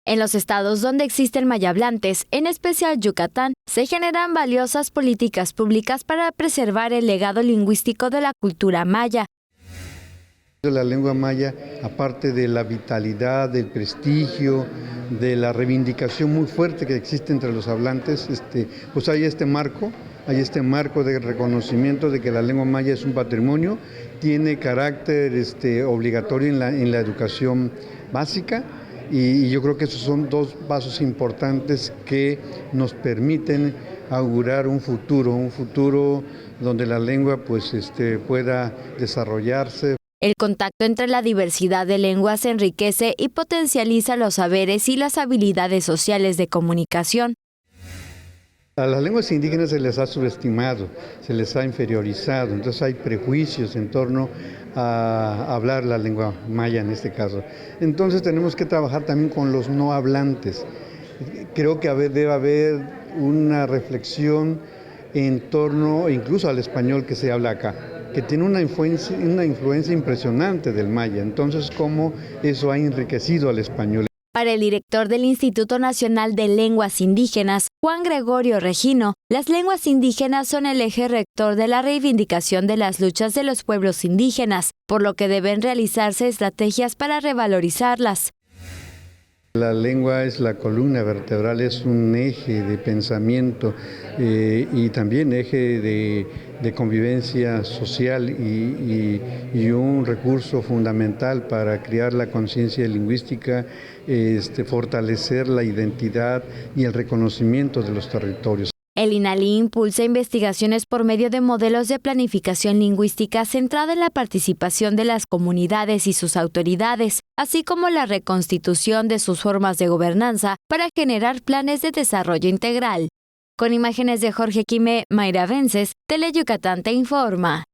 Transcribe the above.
En los estados donde existen mayablantes, en especial Yucatán, se generan valiosas políticas públicas para preservar el legado lingüístico de la cultura maya. La lengua maya, aparte de la vitalidad, del prestigio, de la reivindicación muy fuerte que existe entre los hablantes, pues hay este marco de reconocimiento de que la lengua maya es un patrimonio, tiene carácter obligatorio en la educación básica, y yo creo que esos son dos pasos importantes que nos permiten augurar un futuro donde la lengua pueda desarrollarse. El contacto entre la diversidad de lenguas enriquece y potencializa los saberes y las habilidades sociales de comunicación. A las lenguas indígenas se les ha subestimado, se les ha inferiorizado, entonces hay prejuicios en torno a hablar la lengua maya en este caso. Entonces tenemos que trabajar también con los no hablantes. Creo que debe haber una reflexión en torno incluso al español que se habla acá, que tiene una influencia impresionante del maya. Entonces, ¿cómo eso ha enriquecido al español? Para el director del Instituto Nacional de Lenguas Indígenas, Juan Gregorio Regino, las lenguas indígenas son el eje rector de la reivindicación de las luchas de los pueblos indígenas, por lo que deben realizarse estrategias para revalorizarlas. La lengua es la columna vertebral, es un eje de pensamiento y también eje de convivencia social y un recurso fundamental para crear la conciencia lingüística, fortalecer la identidad y el reconocimiento de los territorios. El INALI impulsa investigaciones por medio de modelos de planificación lingüística centrada en la participación de las comunidades y sus autoridades, así como la reconstitución de sus formas de gobernanza para generar planes de desarrollo integral. Con imágenes de Jorge Quime, Mayra Vences, Tele Yucatán te informa.